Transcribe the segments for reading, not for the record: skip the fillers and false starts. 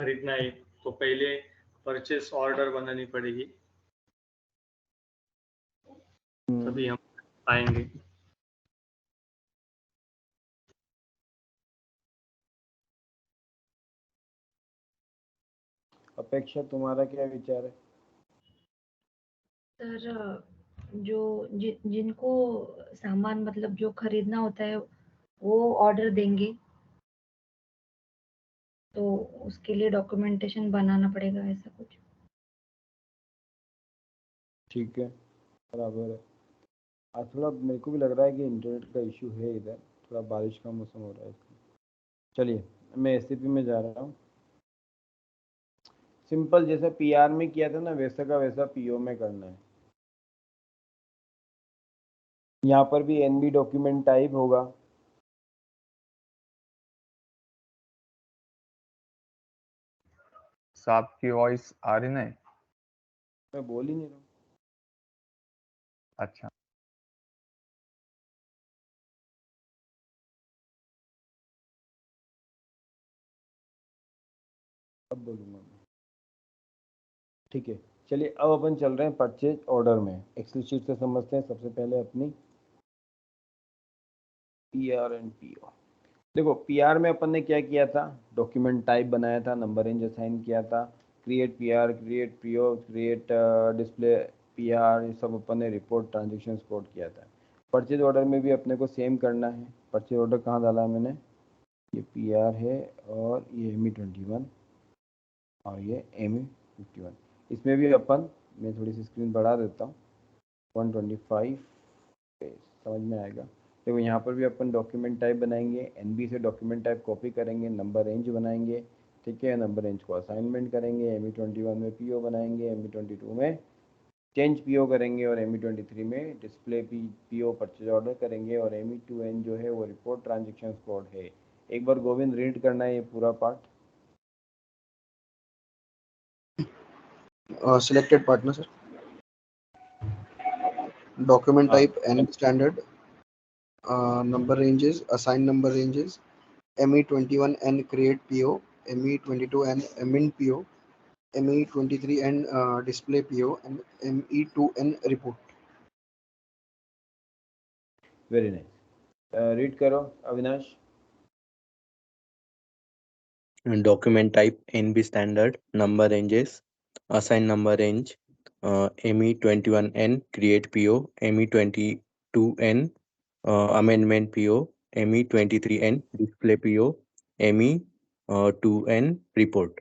खरीदना है तो पहले परचेस ऑर्डर बनानी पड़ेगी, तभी हम आएंगे। अपेक्षा, तुम्हारा क्या विचार है? सर, जिनको सामान मतलब जो खरीदना होता है वो ऑर्डर देंगे, तो उसके लिए डॉक्यूमेंटेशन बनाना पड़ेगा, ऐसा कुछ। ठीक है, बराबर है। आज थोड़ा मेरे को भी लग रहा है कि इंटरनेट का इशू है इधर, थोड़ा बारिश का मौसम हो रहा है इसलिए। चलिए, मैं एससीपी में जा रहा हूँ। सिंपल जैसा पीआर में किया था ना, वैसा का वैसा पीओ में करना है। यहाँ पर भी एनबी डॉक्यूमेंट टाइप होगा। आपकी वॉइस आ रही नहीं? मैं बोल ही नहीं रहा हूँ। अच्छा, अब बोलूँगा मैं। ठीक है, चलिए अब अपन चल रहे हैं परचेज ऑर्डर में। एक्सेल शीट से समझते हैं सबसे पहले अपनी पीआर एंड पीओ। देखो, पीआर में अपन ने क्या किया था, डॉक्यूमेंट टाइप बनाया था, नंबर रेंज असाइन किया था, create PR, create PO, create display PR, ये सब अपन ने रिपोर्ट ट्रांजेक्शन कोड किया था। परचेज ऑर्डर में भी अपने को सेम करना है। परचेज ऑर्डर कहाँ डाला है मैंने, ये पीआर है और ये ME21 और ये ME51। इसमें भी अपन, मैं थोड़ी सी स्क्रीन बढ़ा देता हूँ, 125 पे समझ में आएगा। देखो यहाँ पर भी अपन डॉक्यूमेंट टाइप बनाएंगे, एनबी से डॉक्यूमेंट टाइप कॉपी करेंगे, नंबर रेंज बनाएंगे, ठीक है, नंबर रेंज को असाइनमेंट करेंगे, ME21 में पीओ बनाएंगे, ME22 में चेंज पीओ करेंगे और ME23 में डिस्प्ले पीओ परचेज ऑर्डर करेंगे और ME2N जो है वो रिपोर्ट ट्रांजेक्शन कोड है। एक बार गोविंद रीड करना है ये पूरा part. Selected partner, sir. Document type NB standard. Number ranges, assign number ranges. ME21N create PO, ME22N min PO, ME23N display PO, and ME2N report. Very nice, read करो Avinash. Document type NB standard, number ranges, assign number range, ME21N create PO, ME22N amendment PO, ME23N display PO, ME2N report.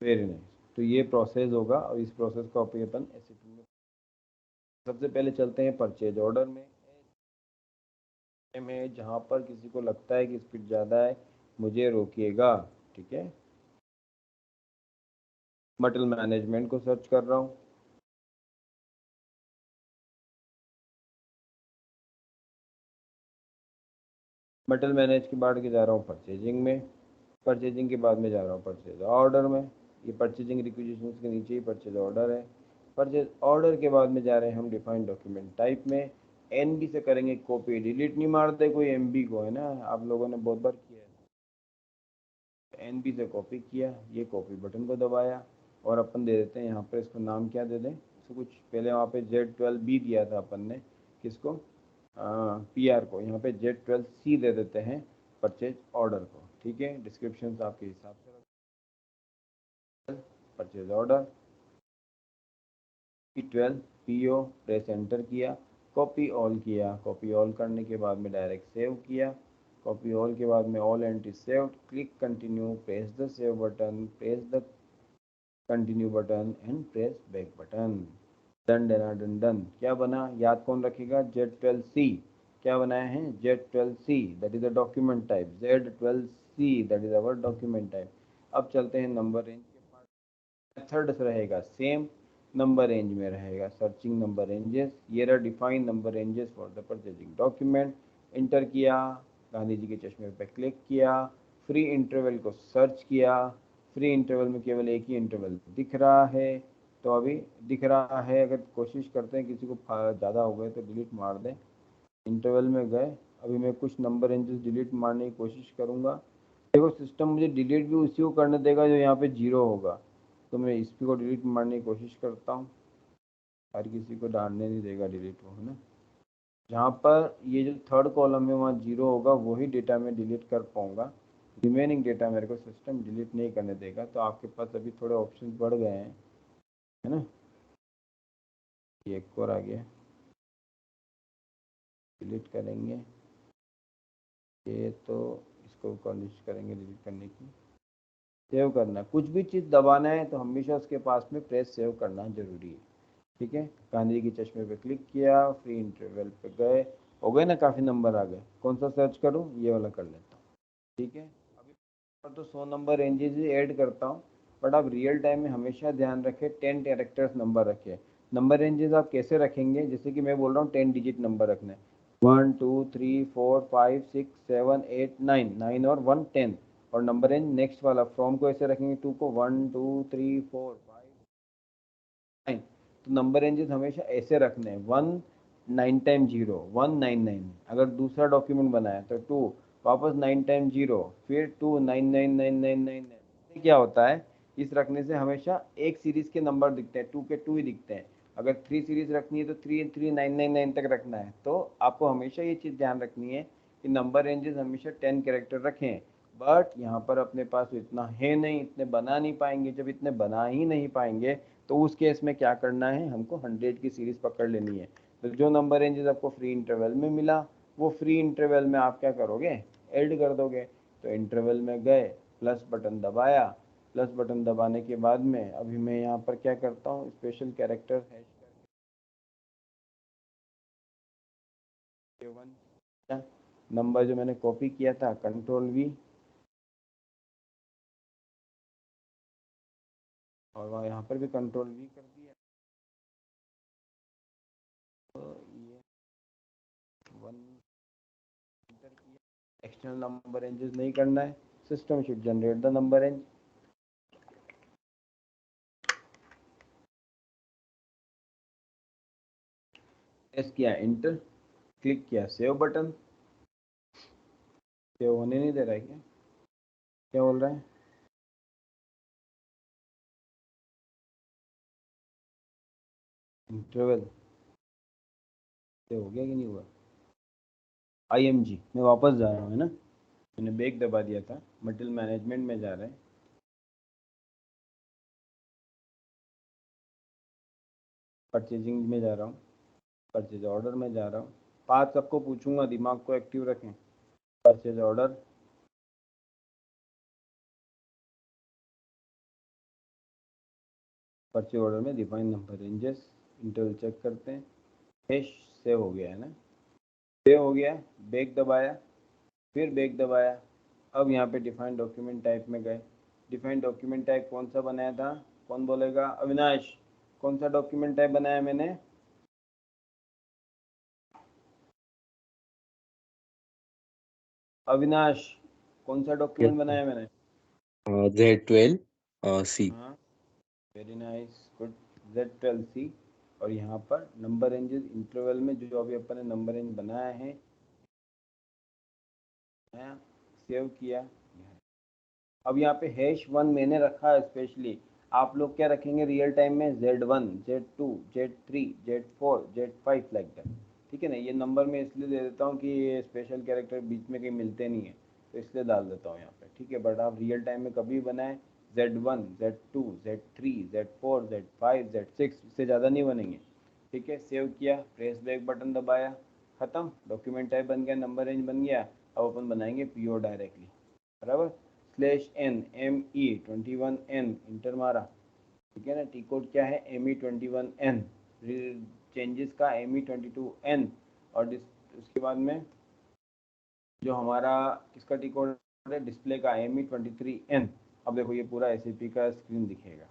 Very nice, तो ये process होगा और इस process को अपन SCP में। सबसे पहले चलते हैं परचेज ऑर्डर में। जहाँ पर किसी को लगता है कि स्पीड ज़्यादा है मुझे रोकिएगा, ठीक है। मटेरियल मैनेजमेंट को सर्च कर रहा हूँ। मटेरियल मैनेज के बाद के जा रहा हूँ परचेजिंग में, परचेजिंग के बाद में जा रहा हूँ परचेज ऑर्डर में। ये परचेजिंग रिक्विजिशंस के नीचे ही परचेज ऑर्डर है। परचेज ऑर्डर के बाद में जा रहे हैं हम डिफाइंड डॉक्यूमेंट टाइप में। एनबी से करेंगे कॉपी, डिलीट नहीं मारते कोई एमबी को, है ना, आप लोगों ने बहुत बार किया है। एनबी से कॉपी किया, ये कॉपी बटन को दबाया और अपन दे देते हैं यहाँ पर, इसको नाम क्या दे दें, इसको कुछ पहले वहाँ पे Z12B दिया था अपन ने, किसको, पीआर को, यहाँ पे Z12C दे देते हैं परचेज ऑर्डर को, ठीक है। डिस्क्रिप्शन आपके हिसाब से purchase order P12 PO, press enter किया, कॉपी ऑल किया, कॉपी ऑल करने के बाद में डायरेक्ट सेव किया, कॉपी ऑल के बाद में all entry save, click continue, press the save button, press the continue button and press back button. Done done done done. क्या बना, याद कौन रखेगा, Z12C। क्या बनाया है, Z12C, that is the document type, Z12C that is our document type. अब चलते हैं नंबर रेंज के पास। मेथड रहेगा सेम, नंबर रेंज में रहेगा सर्चिंग नंबर रेंजेस। ये रहा define number ranges for the purchasing document. Inter किया, गांधी जी के चश्मे पे क्लिक किया, फ्री इंटरवल को सर्च किया। फ्री इंटरवल में केवल एक ही इंटरवल दिख रहा है, तो अभी दिख रहा है। अगर कोशिश करते हैं किसी को ज़्यादा हो गए तो डिलीट मार दें। इंटरवल में गए, अभी मैं कुछ नंबर रेंजेस डिलीट मारने की कोशिश करूँगा। देखो सिस्टम मुझे डिलीट भी उसी को करने देगा जो यहाँ पे 0 होगा, तो मैं इस को डिलीट मारने की कोशिश करता हूँ। हर किसी को डालने नहीं देगा डिलीट वो, है ना। जहाँ पर ये जो थर्ड कॉलम है वहाँ 0 होगा वही डेटा मैं डिलीट कर पाऊँगा, रिमेनिंग डेटा मेरे को सिस्टम डिलीट नहीं करने देगा। तो आपके पास अभी थोड़े ऑप्शन बढ़ गए हैं, है ना। ये एक और आ गया, डिलीट करेंगे ये, तो इसको कोशिश करेंगे डिलीट करने की। सेव करना, कुछ भी चीज़ दबाना है तो हमेशा उसके पास में प्रेस सेव करना जरूरी है, ठीक है। गांधी के चश्मे पे क्लिक किया, फ्री इंटरवल पे गए, हो गए ना, काफ़ी नंबर आ गए। कौन सा सर्च करूँ, ये वाला कर लेता हूँ, ठीक है। अभी तो 100 नंबर रेंजेस ही ऐड करता हूँ, बट आप रियल टाइम में हमेशा ध्यान रखें 10 कैरेक्टर्स नंबर रखें। नंबर रेंजेस आप कैसे रखेंगे, जैसे कि मैं बोल रहा हूँ 10 डिजिट नंबर रखना है, 1 2 3 4 5 6 7 8 9, 9 और 1 10। और नंबर रेंज नेक्स्ट वाला फ्रॉम को ऐसे रखेंगे, 2 को 1 2 3 4 5 9। तो नंबर रेंजेस हमेशा ऐसे रखने हैं, 1 9 टाइम 0 199। अगर दूसरा डॉक्यूमेंट बनाया तो 2 वापस 9 टाइम 0 फिर 2 9999999। क्या होता है, इस रखने से हमेशा एक सीरीज के नंबर दिखते हैं, 2 के 2 ही दिखते हैं। अगर 3 सीरीज रखनी है तो 3 3999 तक रखना है। तो आपको हमेशा ये चीज़ ध्यान रखनी है कि नंबर रेंजेस हमेशा 10 कैरेक्टर रखें। बट यहाँ पर अपने पास इतना है नहीं, इतने बना नहीं पाएंगे। जब इतने बना ही नहीं पाएंगे तो उस केस में क्या करना है, हमको 100 की सीरीज पकड़ लेनी है। तो जो नंबर रेंजेस आपको फ्री इंटरवल में मिला वो फ्री इंटरवल में आप क्या करोगे, ऐड कर दोगे। तो इंटरवल में गए, प्लस बटन दबाया, प्लस बटन दबाने के बाद में अभी मैं यहाँ पर क्या करता हूँ, स्पेशल कैरेक्टर हैश करके नंबर जो मैंने कॉपी किया था, कंट्रोल V, और वहाँ यहाँ पर भी कंट्रोल V कर दिया। तो ये 1 इंटर किया, एक्सटर्नल नंबर रेंजेस नहीं करना है, system should generate the number range. Press किया इंटर, क्लिक किया सेव बटन, सेव होने नहीं दे रहा है क्या, क्या बोल रहा है, इंटरवल सेव हो गया कि नहीं हुआ। IMG मैं वापस जा रहा हूँ, है ना, मैंने बैक दबा दिया था, मटेरियल मैनेजमेंट में जा रहे हैं, परचेजिंग में जा रहा हूँ, परचेज ऑर्डर में जा रहा हूँ। पाथ सबको पूछूंगा, दिमाग को एक्टिव रखें। परचेज ऑर्डर, परचेज ऑर्डर में define number ranges, interval check करते हैं, हैश सेव हो गया है ना, सेव हो गया, बैक दबाया, फिर बैक दबाया। अब यहाँ पे डिफाइन डॉक्यूमेंट टाइप में गए, डिफाइन डॉक्यूमेंट टाइप कौन सा बनाया था, कौन बोलेगा, अविनाश कौन सा डॉक्यूमेंट टाइप बनाया मैंने, अविनाश कौन सा डॉक्यूमेंट बनाया मैंने, Z12C। हाँ वेरी नाइस गुड, Z12C। और यहाँ पर नंबर रेंजेस इंटरवल में जो अभी अपन ने नंबर रेंज बनाया है, सेव किया। अब यहाँ पे #1 मैंने रखा है स्पेशली, आप लोग क्या रखेंगे रियल टाइम में, Z1 Z2 Z3 Z4 Z5 like that, ठीक है ना। ये नंबर मैं इसलिए दे देता हूँ कि ये स्पेशल कैरेक्टर बीच में कहीं मिलते नहीं है, तो इसलिए डाल देता हूँ यहाँ पे, ठीक है। बट आप रियल टाइम में कभी बनाएं Z1 Z2 Z3 Z4 Z5 Z6, इससे ज़्यादा नहीं बनेंगे, ठीक है। सेव किया, प्रेस बैक बटन दबाया, ख़त्म, डॉक्यूमेंट टाइप बन गया, नंबर रेंज बन गया। अब अपन बनाएंगे PO डायरेक्टली, बराबर। /n ME21N इंटर मारा, ठीक है ना। टी कोड क्या है, ME21N, चेंजेस का ME22N। और उसके बाद में जो हमारा इसका टी कोड है डिस्प्ले का ME23N। अब देखो ये पूरा SAP का स्क्रीन दिखेगा।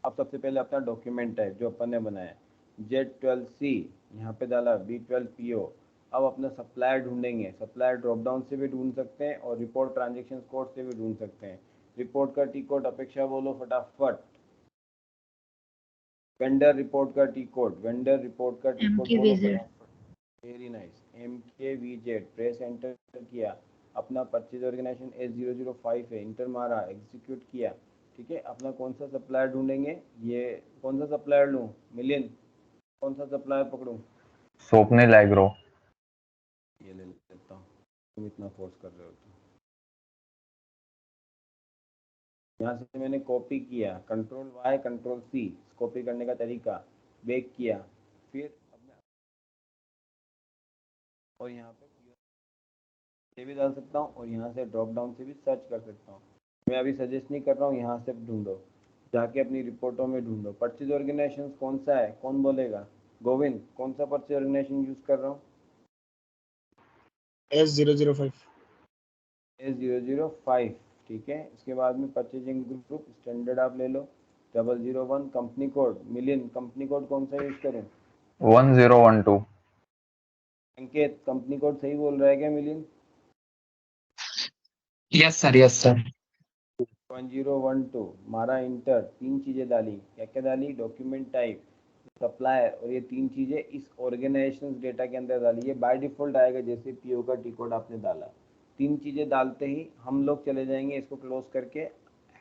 अब सबसे पहले अपना डॉक्यूमेंट टाइप जो अपन ने बनाया, Z12C यहाँ पे डाला, B12PO। अब अपना सप्लायर ढूंढेंगे, सप्लायर ड्रॉप डाउन से भी ढूंढ सकते हैं और रिपोर्ट ट्रांजेक्शन कोड से भी ढूंढ सकते हैं। रिपोर्ट का टी कोड अपेक्षा बोलो फटाफट, वेंडर रिपोर्ट का टी कोड, वेंडर रिपोर्ट का टी कोड बोलो MKVZ। फटाफट। Very nice, MKVZ, press enter किया। अपना परचेज ऑर्गेनाइजेशन S005 है, इंटर मारा, एग्जीक्यूट किया, ठीक है। अपना कौन सा सप्लायर ढूंढेंगे, ये कौन सा सप्लायर लूँ, मिलियन कौन सा सप्लायर पकड़ूँ? स्वप्निल एग्रो। ये ले लेता हूँ, तुम इतना फोर्स कर रहे हो तो। यहाँ से मैंने कॉपी किया, control Y control C, copy करने का तरीका, बेक किया, फिर अपने और यहाँ पे ये भी डाल सकता हूँ और यहाँ से ड्रॉप डाउन से भी सर्च कर सकता हूँ। मैं अभी सजेस्ट नहीं कर रहा हूँ, यहाँ से ढूंढो, जाके अपनी रिपोर्टों में ढूंढो। परचेज ऑर्गेनाइजेशन कौन सा है, कौन बोलेगा? गोविंद, कौन सा परचेज ऑर्गेनाइजेशन यूज कर रहा हूँ? S005। S005, ठीक है। इसके बाद में परचेजिंग ग्रुप स्टैंडर्ड आप ले लो, 001 company code, million company code कौन सा यूज करूँ? 1012। संकेत, कंपनी कोड सही बोल रहा है क्या million? Yes sir, yes sir. 1012 मारा, इंटर, तीन चीजें डाली, क्या क्या डाली? डॉक्यूमेंट टाइप, सप्लायर, और ये तीन चीजें इस ऑर्गेनाइजेशन डेटा के अंदर डाली। ये बाय डिफॉल्ट आएगा, जैसे पीओ का टी कोड आपने डाला। तीन चीजें डालते ही हम लोग चले जाएंगे इसको क्लोज करके।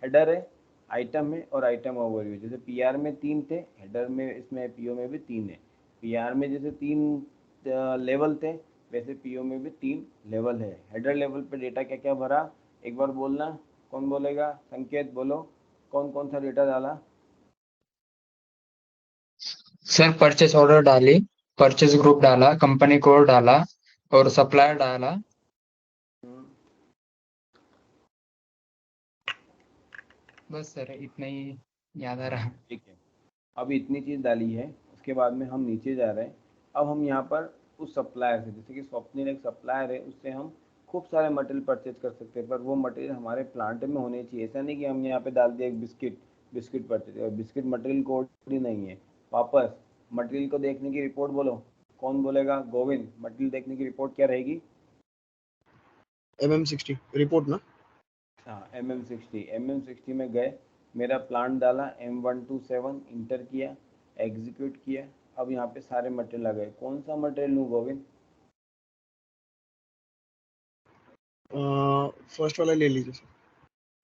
हेडर है, आइटम है और आइटम ओवरव्यू। जैसे पीआर में तीन थे, हेडर में, इसमें पीओ में भी तीन है। पीआर में जैसे तीन लेवल थे, वैसे पीओ में भी तीन लेवल है। हेडर लेवल पे डेटा क्या क्या भरा, एक बार बोलना, कौन बोलेगा? संकेत बोलो, कौन कौन सा डेटा डाला? सर परचेस ऑर्डर डाली, परचेस ग्रुप डाला, कंपनी कोड डाला और सप्लायर डाला। बस सर इतना ही याद आ रहा। ठीक है, अब इतनी चीज़ डाली है। उसके बाद में हम नीचे जा रहे हैं। अब हम यहाँ पर उस सप्लायर से, जैसे कि स्वप्निल एक सप्लायर है, उससे हम खूब सारे मटेरियल परचेज कर सकते हैं, पर वो मटेरियल हमारे प्लांट में होने चाहिए। ऐसा नहीं कि हमने यहाँ पे डाल दिया एक बिस्किट, बिस्किट परचेज, और बिस्किट मटेरियल कोड ही नहीं है। वापस मटेरियल को देखने की रिपोर्ट बोलो, कौन बोलेगा? गोविंद, मटेरियल देखने की रिपोर्ट क्या रहेगी? MM60 रिपोर्ट ना। हाँ, MM60 में गए, मेरा प्लांट डाला M127, इंटर किया, एग्जीक्यूट किया। अब यहाँ पे सारे मटेरियल आ गए, कौन सा मटेरियल लूँ गोविंद? फर्स्ट वाला ले लीजिए सर,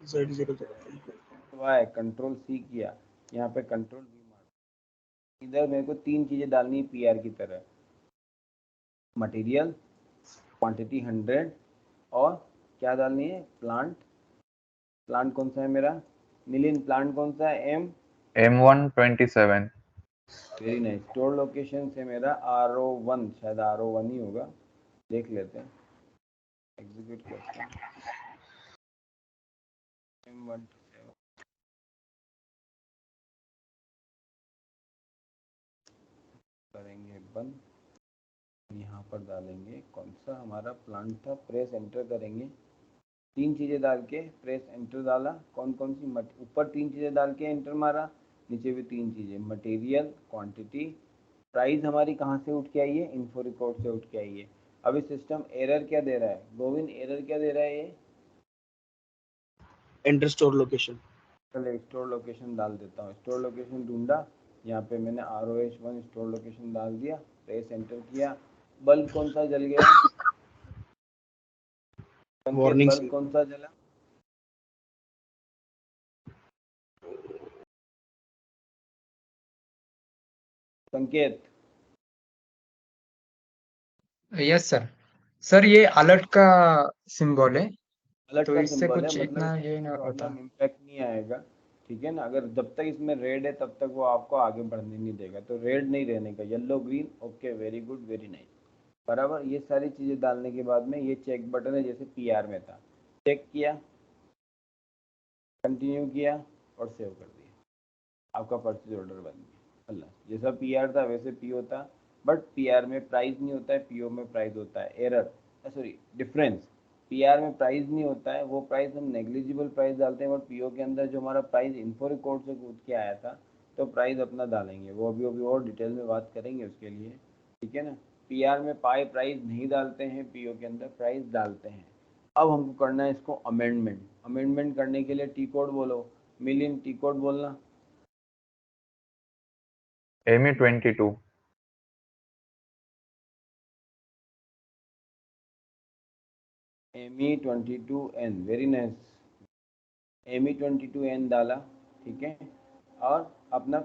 Z005। वाई कंट्रोल सी किया, यहाँ पे कंट्रोल वी मार। इधर मेरे को तीन चीज़ें डालनी है पीआर की तरह, मटेरियल, क्वांटिटी 100, और क्या डालनी है? प्लांट। प्लांट कौन सा है मेरा मिलियन? प्लांट कौन सा है? M127। Very nice. Store location से मेरा RO1, शायद RO1 ही होगा, देख लेते हैं, एग्जीक्यूट करते हैं। M127 करेंगे बंद, यहाँ पर डालेंगे कौन सा हमारा प्लांट था, प्रेस एंटर करेंगे। तीन चीज़ें डाल के प्रेस एंटर डाला, कौन कौन सी? ऊपर तीन चीज़ें डाल के एंटर मारा, नीचे भी तीन चीज़ें, मटेरियल, क्वांटिटी, प्राइस हमारी कहाँ से उठ के आई है? इन्फो रिकॉर्ड से उठ के आई है। अभी सिस्टम एरर क्या दे रहा है गोविंद? एरर क्या दे रहा है ये? Enter store location. चलो स्टोर लोकेशन डाल देता हूँ। स्टोर लोकेशन ढूंढा, यहाँ पे मैंने ROH1 स्टोर लोकेशन डाल दिया, प्रेस एंटर किया। बल्ब कौन सा जल गया? संकेत, वार्निंग बल्ब सी। कौन सा जला? संकेत, यस सर। सर ये अलर्ट का सिंबल है, अलर्ट तो का इससे सिंबल है, कुछ मतलब इतना इससे ये कोई ना होता। प्रॉब्लम इम्पैक्ट नहीं आएगा, ठीक है ना। अगर जब तक इसमें रेड है तब तक वो आपको आगे बढ़ने नहीं देगा, तो रेड नहीं रहने का, yellow green, okay, very good, very nice, बराबर। ये सारी चीज़ें डालने के बाद में ये चेक बटन है, जैसे पीआर में था, चेक किया, कंटिन्यू किया और सेव कर दिया, आपका परचेज ऑर्डर बन गया। अल्लाह, जैसा पीआर था वैसे पीओ था, बट पीआर में प्राइस नहीं होता है, पीओ में प्राइस होता है। एरर, सॉरी, डिफरेंस, पीआर में प्राइस नहीं होता है, वो प्राइस हम नेग्लिजिबल प्राइस डालते हैं, बट पीओ के अंदर जो हमारा प्राइस इन्फो रिकॉर्ड से कूद के आया था, तो प्राइस अपना डालेंगे, वो अभी और डिटेल में बात करेंगे उसके लिए, ठीक है ना। पीआर में प्राइस नहीं डालते हैं, पीओ के अंदर प्राइस डालते हैं। अब हमको करना है इसको अमेंडमेंट। अमेंडमेंट करने के लिए टी कोड बोलो, मिलियन टी कोड बोलना। ME22। ME22N, very nice, ME22N डाला, ठीक है, और अपना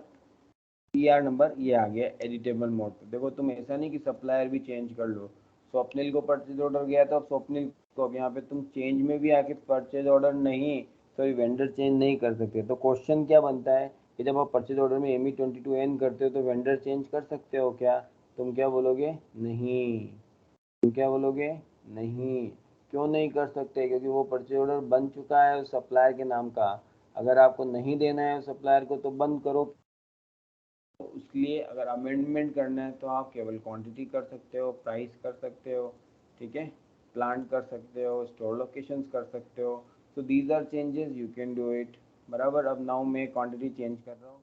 PR नंबर ये आ गया एडिटेबल मोड पे। देखो तुम ऐसा नहीं कि सप्लायर भी चेंज कर लो, स्वप्निल को परचेज ऑर्डर गया था, अब स्वप्निल को अब यहाँ पे तुम चेंज में भी आके परचेज ऑर्डर नहीं, सॉरी वेंडर चेंज नहीं कर सकते। तो क्वेश्चन क्या बनता है कि जब आप परचेज ऑर्डर में ME22N करते हो तो वेंडर चेंज कर सकते हो क्या? तुम क्या बोलोगे? नहीं। तुम क्या बोलोगे? नहीं। क्यों नहीं कर सकते? क्योंकि वो परचेज ऑर्डर बन चुका है उस सप्लायर के नाम का। अगर आपको नहीं देना है सप्लायर को तो बंद करो। तो उसके लिए अगर अमेंडमेंट करना है तो आप केवल क्वांटिटी कर सकते हो, प्राइस कर सकते हो, ठीक है, प्लांट कर सकते हो, स्टोर लोकेशंस कर सकते हो। So these are changes, you can do it. बराबर। अब नाउ मैं क्वांटिटी चेंज कर रहा हूँ,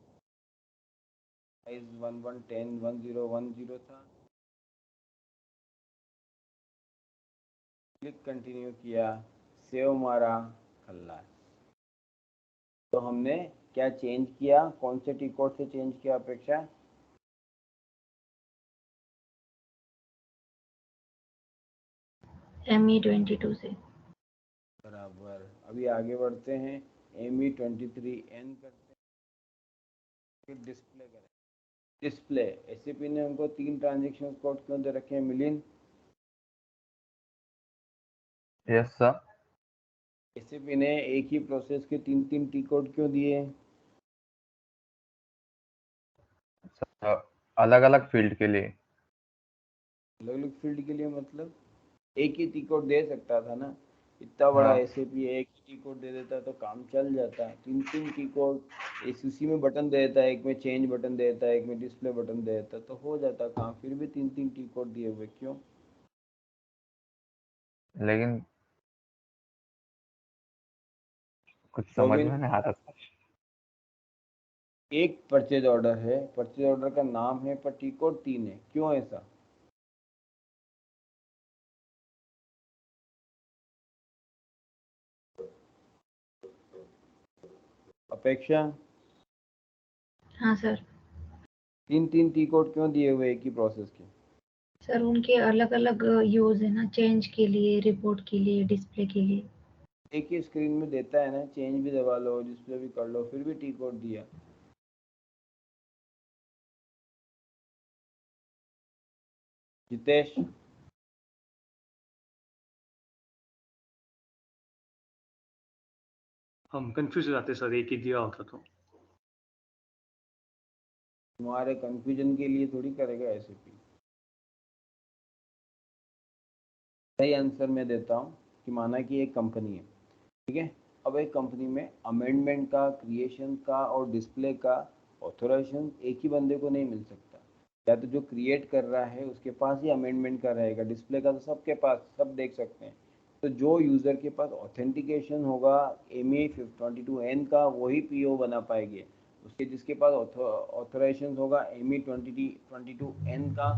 साइज 1110 1010 था, क्लिक कंटिन्यू किया, सेव मारा, खल्लास। तो हमने क्या चेंज किया, कौन से टी कोड से चेंज किया अपेक्षा? ME22 से। बराबर। अभी आगे बढ़ते हैं, ME23N करते हैं, फिर डिस्प्ले करें। डिस्प्ले, एसएपी ने हमको 3 ट्रांजेक्शन कोड क्यों दे रखे हैं मिलिन? Yes sir. एसएपी ने एक ही प्रोसेस के 3 टी कोड क्यों दिए? अलग अलग फील्ड के लिए। अलग अलग फील्ड के लिए मतलब एक ही टी कोड दे सकता था ना, इतना बड़ा हाँ एसएपी एक ही टी कोड दे देता तो काम चल जाता। 3 टी कोड, उसी में बटन दे देता है, एक में चेंज बटन दे देता है, एक में डिस्प्ले बटन दे देता, तो हो जाता काम। फिर भी 3 टी कोड दिए हुए क्यों? लेकिन कुछ समझ रोबिन, में नहीं आ रहा सर। एक परचेज ऑर्डर है, परचेज ऑर्डर का नाम है, पर टी कोड 3 है, क्यों ऐसा? अपेक्षा, हाँ सर। 3 टी कोड क्यों दिए हुए एक ही प्रोसेस के? सर उनके अलग अलग यूज है ना, चेंज के लिए, रिपोर्ट के लिए, डिस्प्ले के लिए। एक ही स्क्रीन में देता है ना, चेंज भी दबा लो, डिस्प्ले भी कर लो, फिर भी टी कोड दिया। जितेश, हम कंफ्यूज हो जाते सर, एक ही दिया होता तो। तुम्हारे कंफ्यूजन के लिए थोड़ी करेगा एसएपी। सही आंसर मैं देता हूँ कि माना कि एक कंपनी है, ठीक है, अब एक कंपनी में अमेंडमेंट का, क्रिएशन का और डिस्प्ले का ऑथोराइजेशन एक ही बंदे को नहीं मिल सकता। या तो जो क्रिएट कर रहा है उसके पास ही अमेंडमेंट का रहेगा, डिस्प्ले का तो सबके पास, सब देख सकते हैं। तो जो यूज़र के पास ऑथेंटिकेशन होगा ME22N का, वही पीओ बना पाएंगे। उसके जिसके पास ऑथोराइजेशन होगा ME22N का,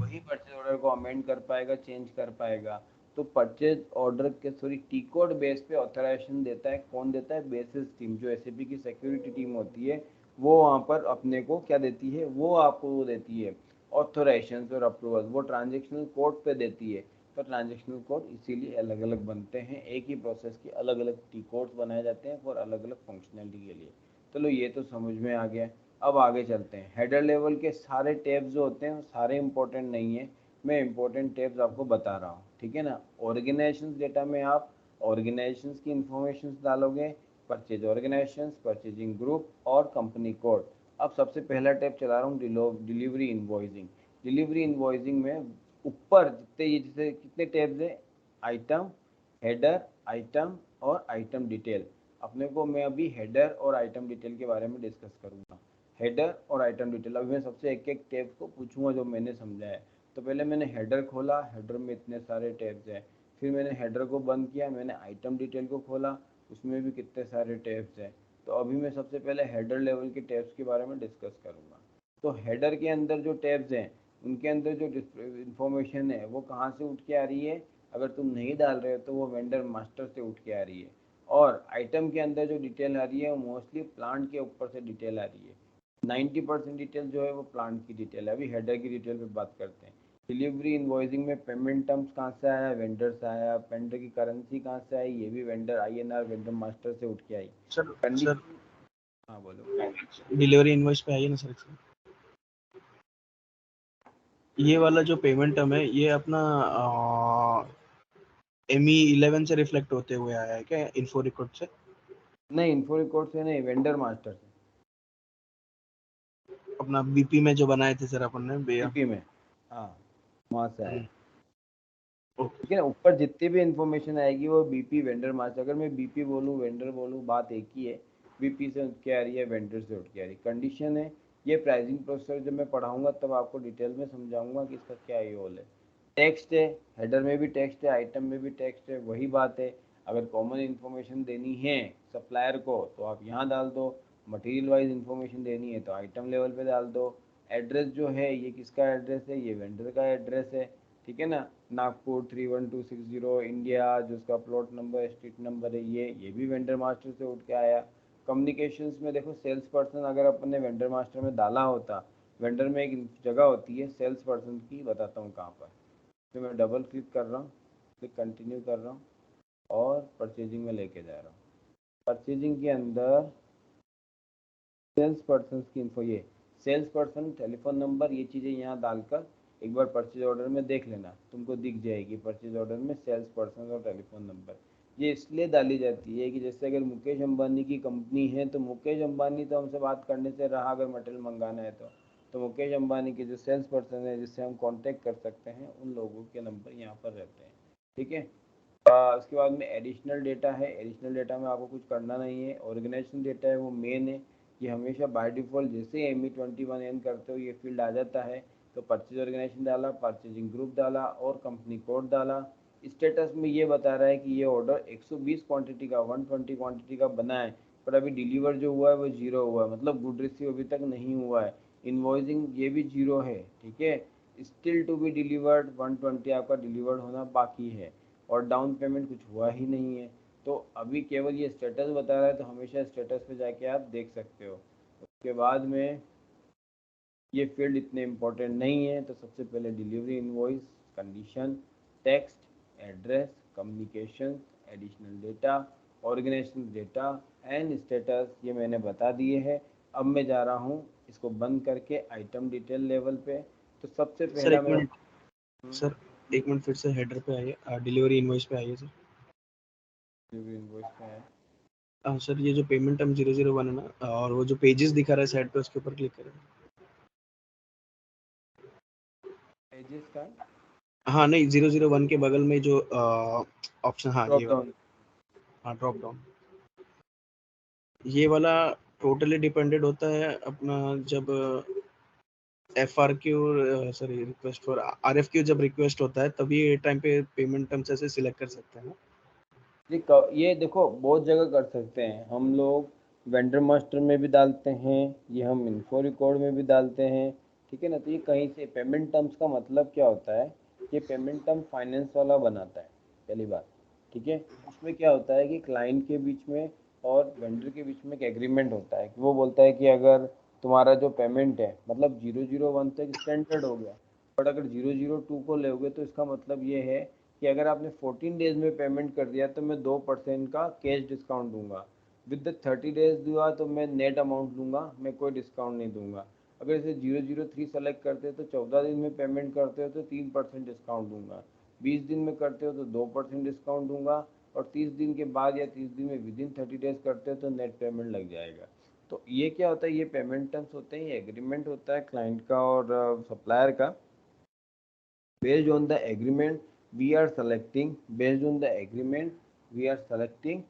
वही परचेज ऑर्डर को अमेंड कर पाएगा, चेंज कर पाएगा। तो परचेज ऑर्डर के सॉरी टी कोड बेस पे ऑथराइजेशन देता है, कौन देता है? बेसिस टीम, जो एसएपी की सिक्योरिटी टीम होती है, वो वहाँ पर अपने को क्या देती है, वो आपको वो देती है ऑथराइजेशन और अप्रूवल, वो ट्रांजेक्शनल कोड पे देती है। तो ट्रांजेक्शनल कोड इसीलिए अलग अलग बनते हैं, एक ही प्रोसेस के अलग अलग टी कोड्स बनाए जाते हैं और अलग अलग फंक्शनैलिटी के लिए। चलो ये तो समझ में आ गया। अब आगे चलते हैं। हेडर लेवल के सारे टैब्स जो होते हैं वो सारे इंपॉर्टेंट नहीं है, मैं इंपॉर्टेंट टैब्स आपको बता रहा हूँ, ठीक है ना। ऑर्गेनाइजेशन डेटा में आप ऑर्गेनाइजेशन की इंफॉर्मेशन डालोगे, परचेज ऑर्गेनाइजेशन, परचेजिंग ग्रुप और कंपनी कोड। अब सबसे पहला टैब चला रहा हूँ, डिलीवरी इन्वॉइसिंग। डिलीवरी इन्वॉइसिंग में ऊपर जितने ये जैसे कितने टैब्स हैं, आइटम, हेडर, आइटम और आइटम डिटेल। अपने को मैं अभी हेडर और आइटम डिटेल के बारे में डिस्कस करूँगा। हेडर और आइटम डिटेल, अभी मैं सबसे एक एक टैब को पूछूंगा जो मैंने समझा है। तो पहले मैंने हेडर खोला, हेडर में इतने सारे टैब्स हैं। फिर मैंने हेडर को बंद किया, मैंने आइटम डिटेल को खोला, उसमें भी कितने सारे टैब्स हैं। तो अभी मैं सबसे पहले हेडर लेवल के टैब्स के बारे में डिस्कस करूँगा। तो हेडर के अंदर जो टैब्स हैं, उनके अंदर जो इंफॉर्मेशन है वो कहाँ से उठ के आ रही है? अगर तुम नहीं डाल रहे हो तो वो वेंडर मास्टर से उठ के आ रही है। और आइटम के अंदर जो डिटेल आ रही है वो मोस्टली प्लांट के ऊपर से डिटेल आ रही है। 90% डिटेल जो है वो प्लांट की डिटेल है। अभी हेडर की डिटेल पे बात करते हैं। डिलीवरी इनवॉइसिंग में पेमेंट टर्म्स कहाँ से आया, वेंडर से आया। वेंडर की करेंसी कहाँ से आई, ये भी वेंडर INR वेंडर मास्टर से उठ के आई। सर कंडीशन, हाँ बोलो। डिलीवरी इनवॉइस पे आइए ना सर। ये वाला जो पेमेंट टर्म है ये अपना ME11 से रिफ्लेक्ट होते हुए आया है क्या, इन्फो रिकॉर्ड से? नहीं, इन्फो रिकॉर्ड से नहीं, वेंडर मास्टर से, अपना BP में जो बनाए थे सर अपन ने भैया। BP में, हाँ वहाँ से आया। ओके। ठीक है ना, ऊपर जितनी भी इंफॉर्मेशन आएगी वो BP वेंडर मास्टर, अगर मैं BP बोलूँ वेंडर बोलूँ बात एक ही है। BP से उठ के आ रही है, वेंडर से उठ के आ रही है। कंडीशन है ये प्राइसिंग प्रोसेसर जब मैं पढ़ाऊंगा तब आपको डिटेल में समझाऊंगा कि इसका क्या रोल है। टेक्स्ट है, हेडर में भी टेक्स्ट है, आइटम में भी टेक्स्ट है, वही बात है। अगर कॉमन इन्फॉर्मेशन देनी है सप्लायर को तो आप यहाँ डाल दो, मटेरियल वाइज इन्फॉर्मेशन देनी है तो आइटम लेवल पे डाल दो। एड्रेस जो है ये किसका एड्रेस है, ये वेंडर का एड्रेस है। ठीक है ना, नागपुर 31260 इंडिया, जो उसका प्लॉट नंबर स्ट्रीट नंबर है ये भी वेंडर मास्टर से उठ के आया। कम्युनिकेशंस में देखो, सेल्स पर्सन अगर अपन ने वेंडर मास्टर में डाला होता, वेंडर में एक जगह होती है सेल्स पर्सन की, बताता हूँ कहाँ पर। तो मैं डबल क्लिक कर रहा हूँ, फिर कंटिन्यू कर रहा हूँ और परचेजिंग में लेके जा रहा हूँ। परचेजिंग के अंदर सेल्स पर्सन की इन्फो, ये सेल्स पर्सन टेलीफोन नंबर, ये चीज़ें यहाँ डालकर एक बार परचेज ऑर्डर में देख लेना, तुमको दिख जाएगी परचेज ऑर्डर में सेल्स पर्सन और टेलीफोन नंबर। ये इसलिए डाली जाती है कि जैसे अगर मुकेश अंबानी की कंपनी है तो मुकेश अंबानी तो हमसे बात करने से रहा, अगर मटेरियल मंगाना है तो मुकेश अंबानी के जो सेल्स पर्सन है जिससे हम कांटेक्ट कर सकते हैं उन लोगों के नंबर यहाँ पर रहते हैं। ठीक है। उसके बाद में एडिशनल डेटा है, एडिशनल डेटा में आपको कुछ करना नहीं है। ऑर्गेनाइजेशन डेटा है वो मेन है, ये हमेशा बाय डिफ़ॉल्ट जैसे ME21N करते हो ये फील्ड आ जाता है। तो परचेज ऑर्गेनाइजेशन डाला, परचेजिंग ग्रुप डाला और कंपनी कोड डाला। स्टेटस में ये बता रहा है कि ये ऑर्डर 120 क्वांटिटी का 120 क्वांटिटी का बना है, पर अभी डिलीवर जो हुआ है वो 0 हुआ है, मतलब गुड रिसीव अभी तक नहीं हुआ है। इनवॉइसिंग ये भी 0 है। ठीक है। स्टिल टू बी डिलीवर्ड 120 आपका डिलीवर्ड होना बाकी है और डाउन पेमेंट कुछ हुआ ही नहीं है। तो अभी केवल ये स्टेटस बता रहा है, तो हमेशा स्टेटस पे जाके आप देख सकते हो। उसके बाद में ये फील्ड इतने इम्पोर्टेंट नहीं है, तो सबसे पहले delivery invoice, condition, text, address, communication, additional data, organisation data and status ये मैंने बता दिए हैं। अब मैं जा रहा हूँ इसको बंद करके आइटम डिटेल लेवल पे। तो सबसे सर पहला एक मेरा मिनट, सर एक मिनट फिर से हेडर पे आइए, डिलीवरी इनवॉइस पे आइए सर। डिलीवरी इनवॉइस पे है। सर ये जो पेमेंट टर्म 001 है ना, और वो जो पेजेस दिखा रहा है साइड पे उसके ऊपर क्लिक करें। पेजेस का हाँ नहीं, 001 के बगल में जो ऑप्शन, हाँ ड्रॉप ये वाला, डाउन। हाँ ड्रॉप डाउन, ये वाला टोटली डिपेंडेंट होता है अपना जब FRQ, sorry request for RFQ जब रिक्वेस्ट होता है तभी ये टाइम पे पेमेंट टर्म्स ऐसे सिलेक्ट कर सकते हैं। ये देखो बहुत जगह कर सकते हैं हम लोग, वेंडर मास्टर में भी डालते हैं, ये हम इन्फो रिकॉर्ड में भी डालते हैं। ठीक है ना, तो ये कहीं से पेमेंट टर्म्स का मतलब क्या होता है, ये पेमेंट टर्म फाइनेंस वाला बनाता है पहली बात। ठीक है। उसमें क्या होता है कि क्लाइंट के बीच में और वेंडर के बीच में एक एग्रीमेंट होता है कि वो बोलता है कि अगर तुम्हारा जो पेमेंट है मतलब 001 तो एक स्टैंडर्ड हो गया, बट अगर 002 को लोगे तो इसका मतलब ये है कि अगर आपने 14 डेज में पेमेंट कर दिया तो मैं 2% का कैश डिस्काउंट दूंगा। विद द 30 डेज दूंगा तो मैं नेट अमाउंट दूंगा, मैं कोई डिस्काउंट नहीं दूंगा। अगर इसे 003 सेलेक्ट करते हो तो 14 दिन में पेमेंट करते हो तो 3% डिस्काउंट दूंगा। 20 दिन में करते हो तो 2% डिस्काउंट दूंगा और 30 दिन के बाद या 30 दिन में विद इन 30 डेज करते हो तो नेट पेमेंट लग जाएगा। तो ये क्या होता है, ये पेमेंट टर्म्स होते हैं, ये एग्रीमेंट होता है क्लाइंट का और सप्लायर का। based on the agreement we are selecting, based on the agreement we are selecting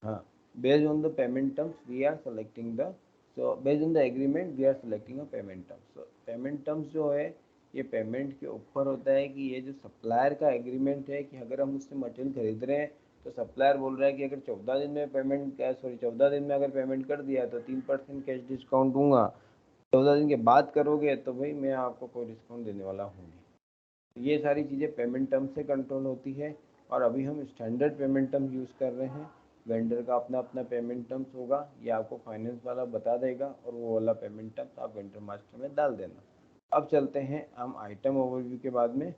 हाँ, based on the payment terms we are selecting the, so based on the agreement we are selecting a payment terms। so payment terms जो है ये payment के ऊपर होता है कि ये जो सप्लायर का एग्रीमेंट है कि अगर हम उससे मटेरियल खरीद रहे हैं तो सप्लायर बोल रहा है कि अगर 14 दिन में पेमेंट 14 दिन में अगर पेमेंट कर दिया तो 3% कैश डिस्काउंट दूंगा, 14 दिन के बाद करोगे तो भाई मैं आपको कोई डिस्काउंट देने वाला हूँ नहीं। ये सारी चीज़ें पेमेंट टर्म से कंट्रोल होती है और अभी हम स्टैंडर्ड पेमेंट टर्म यूज़ कर रहे हैं। वेंडर का अपना अपना पेमेंट टर्म्स होगा, ये आपको फाइनेंस वाला बता देगा और वो वाला पेमेंट टर्म्स आप वेंडर मास्टर में डाल देना। अब चलते हैं हम आइटम ओवरव्यू के बाद में,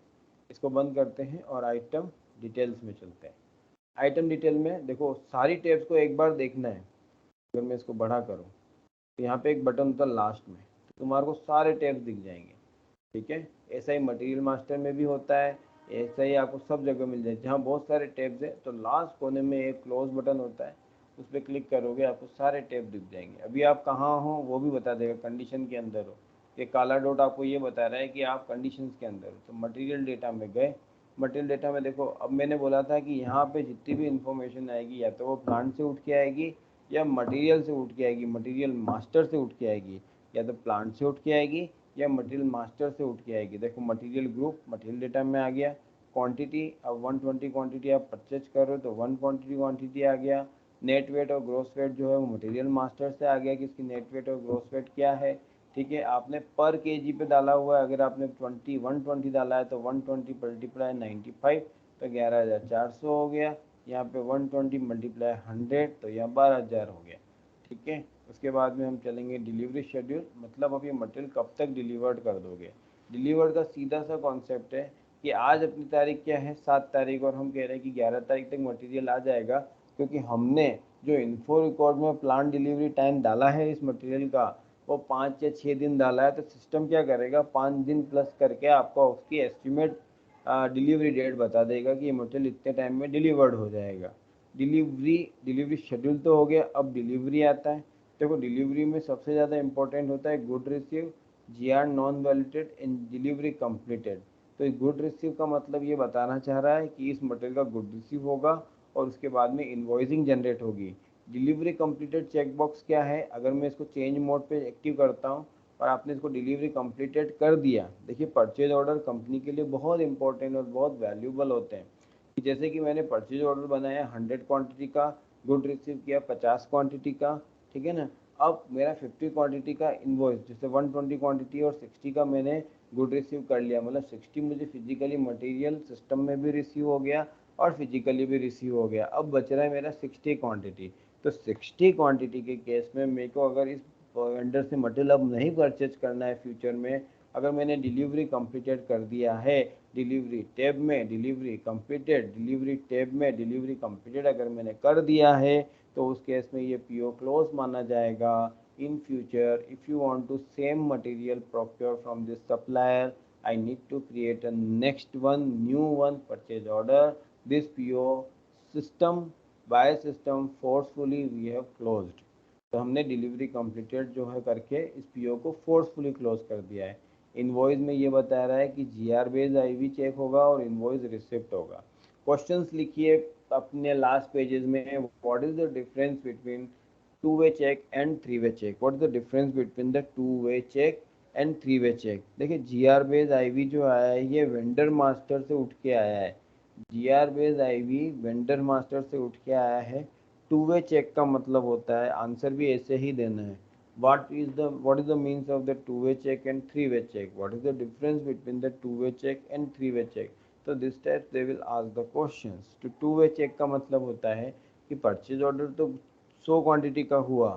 इसको बंद करते हैं और आइटम डिटेल्स में चलते हैं। आइटम डिटेल में देखो सारी टैब्स को एक बार देखना है। अगर मैं इसको बड़ा करूँ तो यहाँ पे एक बटन होता है लास्ट में, तो तुम्हारे को सारे टैब्स दिख जाएंगे, ठीक है। ऐसा ही मटेरियल मास्टर में भी होता है, ऐसा ही आपको सब जगह मिल जाए। जहाँ बहुत सारे टैब्स है तो लास्ट कोने में एक क्लोज बटन होता है, उस पर क्लिक करोगे आपको सारे टैब दिख जाएंगे। अभी आप कहाँ हो वो भी बता देगा, कंडीशन के अंदर हो। ये काला डॉट आपको ये बता रहा है कि आप कंडीशंस के अंदर हो। तो मटेरियल डेटा में गए, मटेरियल डेटा में देखो, अब मैंने बोला था कि यहाँ पे जितनी भी इंफॉर्मेशन आएगी या तो वो प्लांट से उठ के आएगी या मटेरियल से उठ के आएगी, मटेरियल मास्टर से उठ के आएगी, या तो प्लांट से उठ के आएगी या मटेरियल मास्टर से उठ के आएगी। देखो मटेरियल ग्रुप मटेरियल डेटा में आ गया, क्वांटिटी अब 120 क्वांटिटी आप परचेज कर रहे हो तो 1 क्वांटिटी आ गया। नेट वेट और ग्रोस वेट जो है वो मटेरियल मास्टर से आ गया कि इसकी नेट वेट और ग्रोस वेट क्या है, ठीक है। आपने पर केजी पे डाला हुआ है, अगर आपने 120 डाला है तो 120 मल्टीप्लाई 95 तो 11,400 हो गया। यहाँ पे 120 मल्टीप्लाई 100 तो यहाँ 12,000 हो गया, ठीक है। उसके बाद में हम चलेंगे डिलीवरी शेड्यूल, मतलब अब ये मटेरियल कब तक डिलीवर्ड कर दोगे। डिलीवर्ड का सीधा सा कॉन्सेप्ट है कि आज अपनी तारीख क्या है 7 तारीख, और हम कह रहे हैं कि 11 तारीख तक मटेरियल आ जाएगा, क्योंकि हमने जो इन्फो रिकॉर्ड में प्लान डिलीवरी टाइम डाला है इस मटेरियल का वो 5 या 6 दिन डाला है। तो सिस्टम क्या करेगा 5 दिन प्लस करके आपको उसकी एस्टिमेट डिलीवरी डेट बता देगा कि ये मटेरियल इतने टाइम में डिलीवर्ड हो जाएगा। डिलीवरी शेड्यूल तो हो गया, अब डिलीवरी आता है। देखो डिलीवरी में सबसे ज़्यादा इंपॉर्टेंट होता है good receive, GR non validated and delivery completed. तो इस गुड रिसीव का मतलब ये बताना चाह रहा है कि इस मटेरियल का गुड रिसीव होगा और उसके बाद में इन्वॉइसिंग जनरेट होगी। डिलीवरी कंप्लीटेड चेकबॉक्स क्या है, अगर मैं इसको चेंज मोड पे एक्टिव करता हूँ और आपने इसको डिलीवरी कंप्लीटेड कर दिया, देखिए परचेज ऑर्डर कंपनी के लिए बहुत इंपॉर्टेंट और बहुत वैल्यूबल होते हैं। कि जैसे कि मैंने परचेज ऑर्डर बनाया 100 क्वांटिटी का, गुड रिसीव किया 50 क्वांटिटी का, ठीक है ना। अब मेरा 50 क्वांटिटी का इन्वॉइस, जैसे 120 क्वांटिटी और 60 का मैंने गुड रिसीव कर लिया, मतलब 60 मुझे फिजिकली मटेरियल सिस्टम में भी रिसीव हो गया और फिजिकली भी रिसीव हो गया। अब बच रहा है मेरा 60 क्वांटिटी। तो 60 क्वांटिटी के केस में मेरे को अगर इस वेंडर से मटेरियल अब नहीं परचेज करना है फ्यूचर में, अगर मैंने डिलीवरी कंप्लीटेड कर दिया है, डिलीवरी टैब में डिलीवरी कंप्लीटेड, डिलीवरी टैब में डिलीवरी कंप्लीटेड अगर मैंने कर दिया है तो उस केस में ये PO क्लोज माना जाएगा। In future if you want to same material procure from this supplier, I need to create a next one, new one purchase order. This PO system by system forcefully we have closed. तो हमने delivery completed जो है करके इस PO को forcefully close कर दिया है। इनवॉइस में ये बता रहा है कि GR बेस्ड IV चेक होगा और इनवॉइस रिसिप्ट होगा। क्वेश्चंस लिखिए अपने लास्ट पेजेस में, what is the difference between two way check and 3 way check, what is the difference between the 2 way check and 3 way check. देखिए GR based IV जो आया है ये वेंडर मास्टर से उठ के आया है, GR based IV vendor master से उठ के आया है। 2 वे चेक का मतलब होता है, आंसर भी ऐसे ही देना है, what is the means of the 2 way check and 3 way check, what is the difference between the 2 way check and 3 way check। तो this type they will ask the questions। तो 2 way check का मतलब होता है कि purchase order तो 100 quantity का हुआ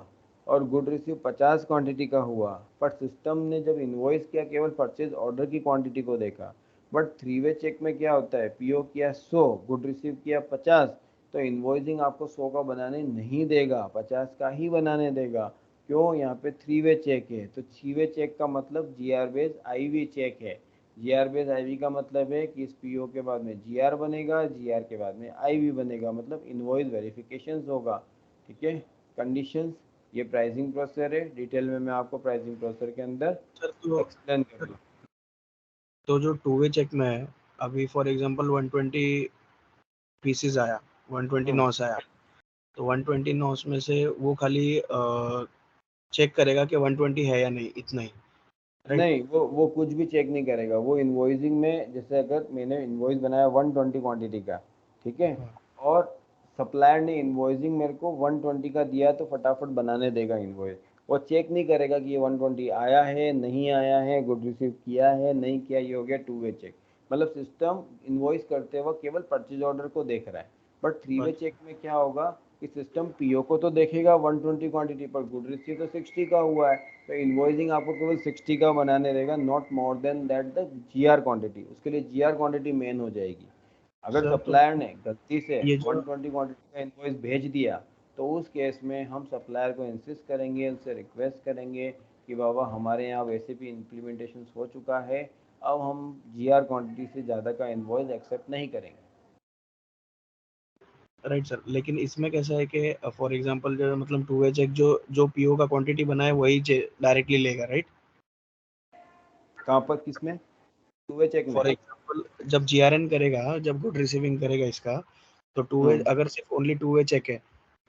और गुड रिसीव 50 क्वांटिटी का हुआ, पर सिस्टम ने जब इन्वॉइस किया केवल परचेज ऑर्डर की क्वांटिटी को देखा। बट 3 वे चेक में क्या होता है, PO किया 100, गुड रिसीव किया 50, तो इन्वॉइसिंग आपको 100 का बनाने नहीं देगा, 50 का ही बनाने देगा। क्यों, यहाँ पे 3 वे चेक है। तो 3 वे चेक का मतलब GR बेस्ड IV चेक है। GR बेस्ड IV का मतलब है कि इस PO के बाद में GR बनेगा, GR के बाद में IV बनेगा, मतलब इनवॉइस वेरिफिकेशन होगा, ठीक है। कंडीशंस, ये प्राइसिंग प्रोसेसर है, डिटेल में मैं आपको प्राइसिंग प्रोसेसर के अंदर सर तो एक्सप्लेन कर दूँ। तो जो 2 वे चेक में है, अभी फॉर एग्जांपल 120 पीसेस आया, 120 नॉस आया, तो 120 नॉस में से वो खाली चेक करेगा कि 120 है या नहीं, इतना ही। Right. नहीं, वो कुछ भी चेक नहीं करेगा। वो इन्वॉइसिंग में, जैसे अगर मैंने इन्वॉइस बनाया 120 क्वांटिटी का, ठीक है, और सप्लायर ने इन्वॉइसिंग मेरे को 120 का दिया तो फटाफट बनाने देगा इन्वॉइस। वो चेक नहीं करेगा कि ये 120 आया है नहीं आया है, गुड रिसीव किया है नहीं किया, ये हो गया 2 वे चेक। मतलब सिस्टम इन्वॉइस करते वक्त केवल परचेज ऑर्डर को देख रहा है। बट 3 वे चेक में क्या होगा कि कि सिस्टम पीओ को तो देखेगा 120 क्वांटिटी पर गुड रिसीव तो 60 का हुआ है, तो इनवॉइसिंग आपको केवल 60 का बनाने देगा, not more than that the GR quantity. उसके लिए जीआर क्वांटिटी मेन हो जाएगी। अगर सर, तो सप्लायर ने गलती से ये जो 120 क्वांटिटी का इनवॉइस भेज दिया तो उस केस में हम सप्लायर को इंसिस्ट करेंगे, उनसे रिक्वेस्ट करेंगे कि बाबा हमारे यहाँ वैसे भी इम्प्लीमेंटेशन हो चुका है, अब हम जीआर क्वांटिटी से ज़्यादा का इनवॉइस एक्सेप्ट नहीं करेंगे। राइट सर, लेकिन इसमें कैसा है कि फॉर एग्जांपल जो मतलब टू वे चेक जो पीओ का क्वांटिटी बना है वही डायरेक्टली लेगा, राइट? कहाँ पर, किसमें? टू वे चेक में? फॉर एग्जांपल जब जीआरएन करेगा, जब गुड रिसीविंग करेगा इसका, तो टू वे अगर सिर्फ ओनली टू वे चेक है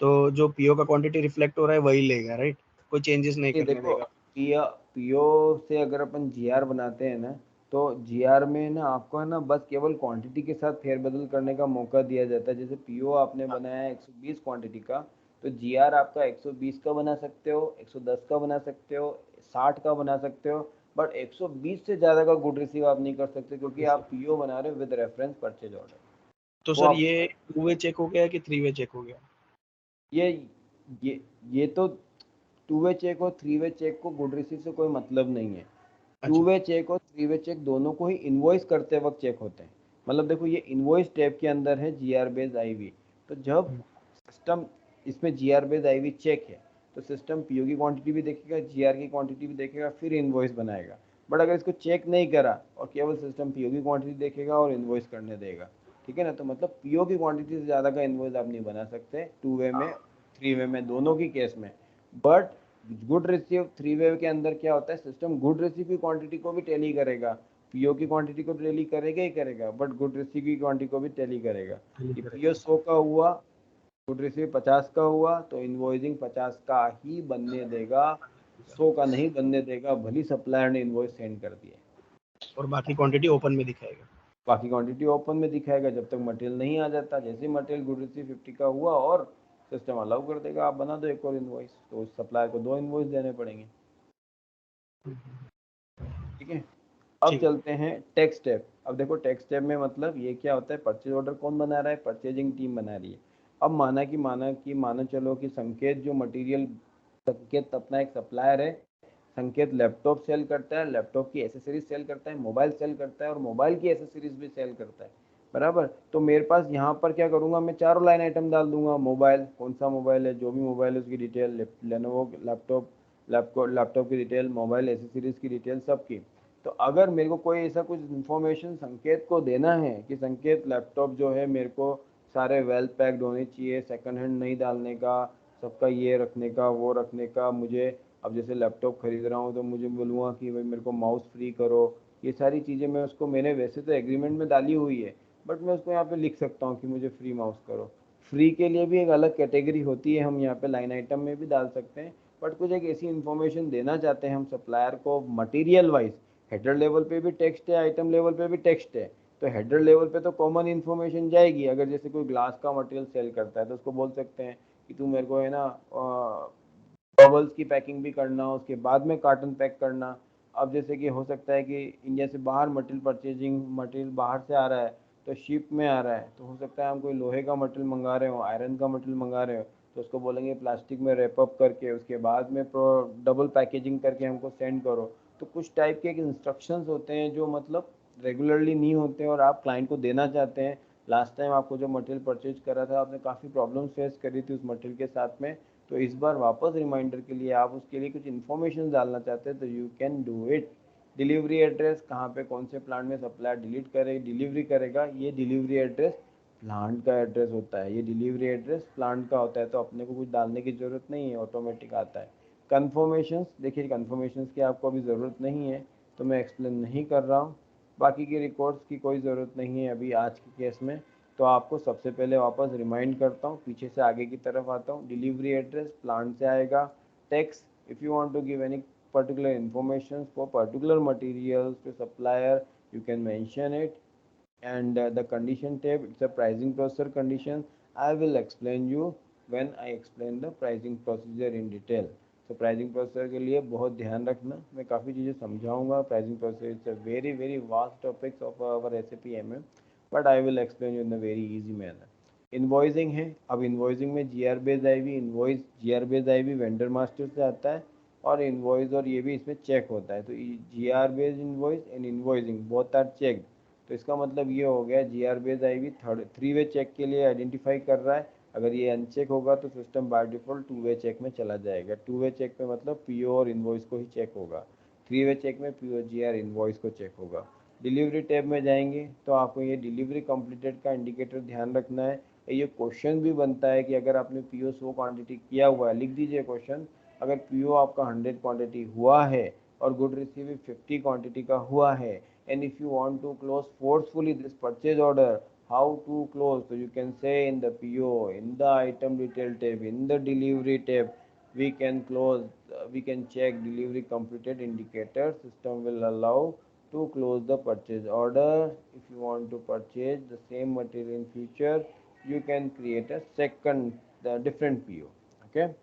तो जो पीओ का क्वांटिटी रिफ्लेक्ट हो रहा है वही लेगा, राइट? कोई चेंजेस नहीं ये करने देखो, देगा। पीओ से अगर अपन जीआर बनाते हैं ना, तो जीआर में ना आपको है ना बस केवल क्वांटिटी के साथ फेरबदल करने का मौका दिया जाता है। जैसे पीओ आपने बनाया है 120 क्वांटिटी का, तो जीआर आपका 120 का बना सकते हो, 110 का बना सकते हो, 60 का बना सकते हो, बट 120 से ज़्यादा का गुड रिसीव आप नहीं कर सकते, क्योंकि आप पीओ बना रहे हो विद रेफरेंस परचेज ऑर्डर। तो वो सर आप ये टू वे चेक हो गया कि थ्री वे चेक हो गया? ये ये ये तो टू वे चेक और थ्री वे चेक को गुड रिसीव से कोई मतलब नहीं है। टू अच्छा, वे चेक और थ्री वे चेक दोनों को ही इनवॉइस करते वक्त चेक होते हैं। मतलब देखो, ये इनवॉइस टैब के अंदर है जीआर बेस्ड आईवी, तो जब सिस्टम इसमें जीआर बेस्ड आईवी चेक है तो सिस्टम पीओ की क्वांटिटी भी देखेगा, जीआर की क्वांटिटी भी देखेगा, फिर इनवॉइस बनाएगा। बट अगर इसको चेक नहीं करा और केवल सिस्टम पीओ की क्वांटिटी देखेगा और इनवॉइस करने देगा, ठीक है ना, तो मतलब पीओ की क्वांटिटी से ज़्यादा का इनवॉइस आप नहीं बना सकते टू वे में, थ्री वे में, दोनों की केस में। But good receive three way के अंदर क्या होता है, सिस्टम गुड रिसीव की क्वांटिटी को भी टैली करेगा, पीओ की क्वांटिटी को टैली करेगा ही करेगा, बट गुड रिसीव की क्वांटिटी को भी टैली करेगा। कि पीओ 100 का हुआ, गुड रिसीव 50 का हुआ, तो इनवॉइसिंग 50 का ही बनने देगा, 100 का नहीं बनने देगा, भली सप्लायर ने इनवॉइस सेंड कर दिया। और बाकी क्वांटिटी ओपन में दिखाएगा। बाकी क्वांटिटी ओपन में दिखाएगा जब तक मटेरियल नहीं आ जाता। जैसे ही मटेरियल गुड रिसीव 50 का हुआ और सिस्टम अलाउ कर देगा, आप बना दो एक और इनवॉइस, तो उस सप्लायर को 2 इनवॉइस देने पड़ेंगे। ठीक है, अब ठीक है। चलते हैं टेक्स्ट टैब। अब देखो, टेक्स्ट टैब में मतलब ये क्या होता है, परचेज ऑर्डर कौन बना रहा है, परचेजिंग टीम बना रही है। अब माना चलो कि संकेत जो मटेरियल, संकेत अपना एक सप्लायर है, संकेत लैपटॉप सेल करता है, लैपटॉप की एसेसरीज सेल करता है, मोबाइल सेल करता है और मोबाइल की एसेसरीज भी सेल करता है, बराबर। तो मेरे पास यहाँ पर क्या करूँगा, मैं चारों लाइन आइटम डाल दूंगा। मोबाइल, कौन सा मोबाइल है, जो भी मोबाइल है उसकी डिटेल, लेनोवो लैपटॉप की डिटेल, मोबाइल एसेसरीज की डिटेल, सबकी। तो अगर मेरे को कोई ऐसा कुछ इन्फॉर्मेशन संकेत को देना है कि संकेत लैपटॉप जो है मेरे को सारे वेल पैक्ड होने चाहिए, सेकंड हैंड नहीं डालने का, सबका ये रखने का वो रखने का, मुझे अब जैसे लैपटॉप खरीद रहा हूँ तो मुझे बोलूँगा कि भाई मेरे को माउस फ्री करो, ये सारी चीज़ें मैं उसको, मैंने वैसे तो एग्रीमेंट में डाली हुई है, बट मैं उसको यहाँ पे लिख सकता हूँ कि मुझे फ्री माउस करो। फ्री के लिए भी एक अलग कैटेगरी होती है, हम यहाँ पे लाइन आइटम में भी डाल सकते हैं। बट कुछ एक ऐसी इन्फॉर्मेशन देना चाहते हैं हम सप्लायर को मटेरियल वाइज, हेडर लेवल पे भी टेक्स्ट है, आइटम लेवल पे भी टेक्स्ट है, तो हेडर लेवल पे तो कॉमन इन्फॉर्मेशन जाएगी। अगर जैसे कोई ग्लास का मटेरियल सेल करता है तो उसको बोल सकते हैं कि तू मेरे को है ना बबल्स की पैकिंग भी करना, उसके बाद में कार्टन पैक करना। अब जैसे कि हो सकता है कि इंडिया से बाहर मटेरियल परचेजिंग, मटेरियल बाहर से आ रहा है तो शिप में आ रहा है, तो हो सकता है हम कोई लोहे का मटेरियल मंगा रहे हो, आयरन का मटेरियल मंगा रहे हो, तो उसको बोलेंगे प्लास्टिक में रैप अप करके उसके बाद में डबल पैकेजिंग करके हमको सेंड करो। तो कुछ टाइप के इंस्ट्रक्शंस होते हैं जो मतलब रेगुलरली नहीं होते हैं और आप क्लाइंट को देना चाहते हैं। लास्ट टाइम आपको जो मटेरियल परचेज करा था आपने काफ़ी प्रॉब्लम फेस करी थी उस मटेरियल के साथ में, तो इस बार वापस रिमाइंडर के लिए आप उसके लिए कुछ इन्फॉर्मेशन डालना चाहते हैं तो you can do it. Delivery address कहाँ पे कौन से प्लांट में सप्लायर डिलीवरी करेगा, ये डिलीवरी एड्रेस प्लांट का एड्रेस होता है, ये डिलीवरी एड्रेस प्लांट का होता है, तो अपने को कुछ डालने की ज़रूरत नहीं है, ऑटोमेटिक आता है। कन्फर्मेशंस, देखिए कन्फर्मेशंस की आपको अभी ज़रूरत नहीं है तो मैं एक्सप्लेन नहीं कर रहा हूँ। बाकी के रिकॉर्ड्स की कोई ज़रूरत नहीं है अभी आज के केस में। तो आपको सबसे पहले वापस रिमाइंड करता हूँ, पीछे से आगे की तरफ आता हूँ। डिलीवरी एड्रेस प्लांट से आएगा। Text, if you want to give any particular information for particular materials to supplier, you can mention it. And the condition tab, it's a pricing procedure condition. I will explain you when I explain the pricing procedure in detail. तो pricing procedure के लिए बहुत ध्यान रखना, मैं काफ़ी चीज़ें समझाऊंगा। Pricing procedure it's a very vast topics of our SAP MM, but I will explain you in a very easy manner. Invoicing है। अब इन्वॉइसिंग में GR based IV, invoice GR based IV vendor master से आता है, और invoice और ये भी इसमें चेक होता है। तो GR based invoice and invoicing both are check. तो इसका मतलब ये हो गया GR based IV three way check के लिए आइडेंटिफाई कर रहा है। अगर ये अनचेक होगा तो system by default two way check में चला जाएगा। टू वे चेक में मतलब पीओ और इन्वॉइस को ही चेक होगा। थ्री वे चेक में पीओ जीआर इन्वॉइस को चेक होगा। डिलीवरी टैब में जाएंगे तो आपको ये डिलीवरी कंप्लीटेड का इंडिकेटर ध्यान रखना है। ये क्वेश्चन भी बनता है कि अगर आपने पीओ 100 क्वांटिटी किया हुआ है, लिख दीजिए क्वेश्चन, अगर पीओ आपका 100 क्वांटिटी हुआ है और गुड रिसीव 50 क्वांटिटी का हुआ है, and if you want to close forcefully this purchase order, how to close? तो you can say in the PO, in the item detail tab, in the delivery tab, we can close, we can check delivery completed indicator. System will allow to close the purchase order. If you want to purchase the same material in future, you can create a second different PO. Okay.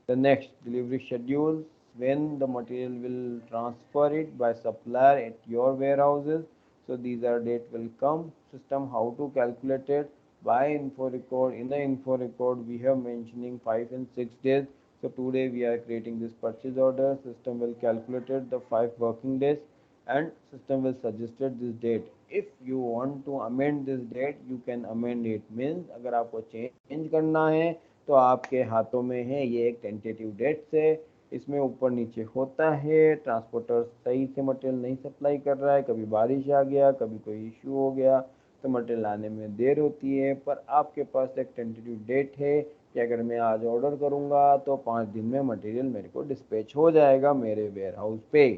The next delivery schedules, when the material will transfer it by supplier at your warehouses. So these are date will come. System how to calculate it by info record. In the info record we have mentioning 5 and 6 days. So today we are creating this purchase order. System will calculate it the 5 working days, and system will suggested this date. If you want to amend this date, you can amend it. Means अगर आपको change करना है तो आपके हाथों में है। ये एक टेंटेटिव डेट से, इसमें ऊपर नीचे होता है। ट्रांसपोर्टर सही से मटेरियल नहीं सप्लाई कर रहा है, कभी बारिश आ गया, कभी कोई इशू हो गया, तो मटेरियल आने में देर होती है। पर आपके पास एक टेंटेटिव डेट है कि अगर मैं आज ऑर्डर करूँगा तो 5 दिन में मटेरियल मेरे को डिस्पैच हो जाएगा मेरे वेयर हाउस पे।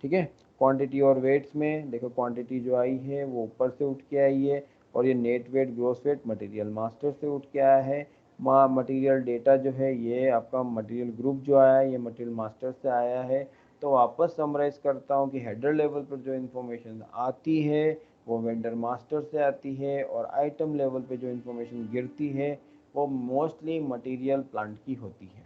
ठीक है। क्वांटिटी और वेट्स में देखो, क्वांटिटी जो आई है वो ऊपर से उठ के आई है, और ये net weight gross weight material master से उठ के आया है। मटेरियल डेटा जो है ये आपका मटेरियल ग्रुप जो आया है ये मटेरियल मास्टर से आया है। तो वापस समराइज करता हूँ कि हेडर लेवल पर जो इन्फॉर्मेशन आती है वो वेंडर मास्टर से आती है, और आइटम लेवल पे जो इन्फॉर्मेशन गिरती है वो मोस्टली मटेरियल प्लांट की होती है।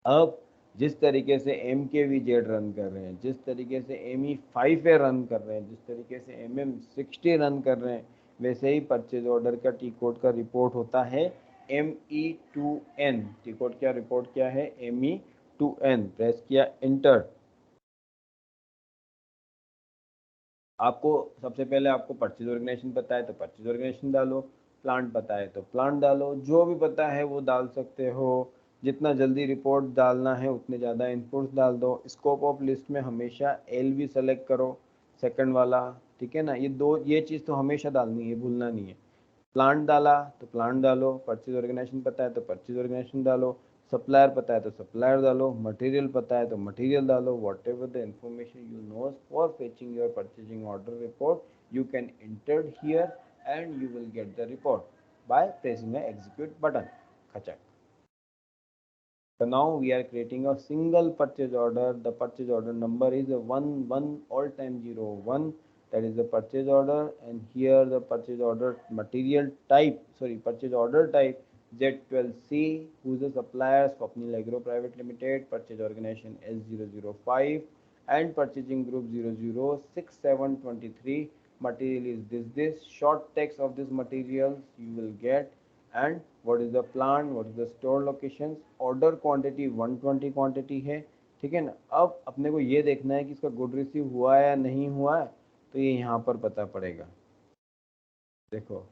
अब जिस तरीके से MKVZ रन कर रहे हैं, जिस तरीके से ME5A रन कर रहे हैं, जिस तरीके से MM60 रन कर रहे हैं, वैसे ही परचेज ऑर्डर का टी कोड का रिपोर्ट होता है ME2N। टी कोड क्या रिपोर्ट क्या है? ME2N। प्रेस किया एंटर। आपको सबसे पहले आपको परचेज ऑर्गेनाइजेशन पता है तो परचेज ऑर्गेनाइजेशन डालो, प्लांट पता है तो प्लांट डालो, जो भी पता है वो डाल सकते हो। जितना जल्दी रिपोर्ट डालना है उतने ज़्यादा इनपुट्स डाल दो। स्कोप ऑफ लिस्ट में हमेशा LV सेलेक्ट करो, सेकंड वाला। ठीक है ना, ये चीज़ तो हमेशा डालनी है, भूलना नहीं है। प्लांट डाला तो प्लांट डालो, परचेज ऑर्गेनाइजेशन पता है तो परचेज ऑर्गेनाइजेशन डालो, सप्लायर पता है तो सप्लायर डालो, मटेरियल पता है तो मटेरियल डालो। Whatever the information you knows for fetching your purchasing order report you can enter here, and you will get the report by pressing the execute button. खचक। So now we are creating a single purchase order. The purchase order number is a 11 all time 01. That is the purchase order, and here the purchase order material type, sorry, purchase order type Z12C, who is the supplier, Swapnil Agro Private Limited, purchase organization S005, and purchasing group 006723. Material is this. Short text of this materials you will get, and what is the plant, what is the store locations, order quantity 120 quantity है। ठीक है ना। अब अपने को ये देखना है कि इसका गुड रिसीव हुआ है या नहीं हुआ है, तो ये यहाँ पर पता पड़ेगा। देखो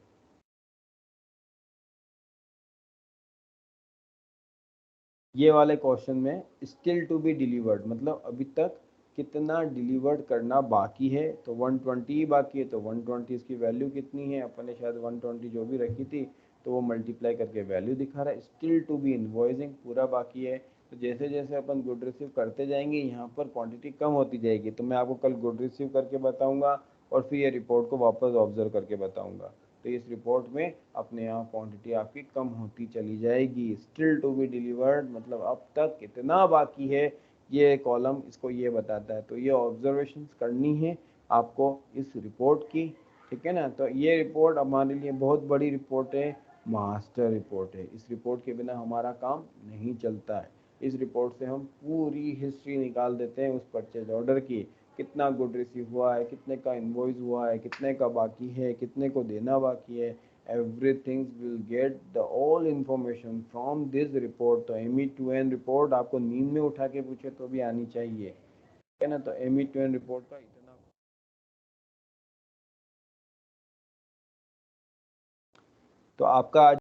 ये वाले क्वेश्चन में स्टिल टू बी डिलीवर्ड मतलब अभी तक कितना डिलीवर्ड करना बाकी है, तो 120 बाकी है, तो 120 इसकी वैल्यू कितनी है, अपन ने शायद 120 जो भी रखी थी तो वो मल्टीप्लाई करके वैल्यू दिखा रहा है। स्टिल टू बी इनवॉइसिंग पूरा बाकी है। तो जैसे जैसे अपन गुड रिसीव करते जाएंगे यहाँ पर क्वांटिटी कम होती जाएगी। तो मैं आपको कल गुड रिसीव करके बताऊँगा, और फिर ये रिपोर्ट को वापस ऑब्जर्व करके बताऊँगा। तो इस रिपोर्ट में अपने यहाँ क्वांटिटी आपकी कम होती चली जाएगी। स्टिल टू बी डिलीवर्ड मतलब अब तक कितना बाकी है, ये कॉलम इसको ये बताता है। तो ये ऑब्जर्वेशंस करनी है आपको इस रिपोर्ट की। ठीक है ना। तो ये रिपोर्ट हमारे लिए बहुत बड़ी रिपोर्ट है, मास्टर रिपोर्ट है। इस रिपोर्ट के बिना हमारा काम नहीं चलता है। इस रिपोर्ट से हम पूरी हिस्ट्री निकाल देते हैं उस परचेज ऑर्डर की, कितना गुड रिसीव हुआ है, कितने का इनवॉइस हुआ है, कितने का बाकी है, कितने को देना बाकी है, everything will get the all information from this report. तो ME2N रिपोर्ट आपको नींद में उठा के पूछे तो भी आनी चाहिए, ठीक है ना। तो ME2N रिपोर्ट का इतना, तो आपका आज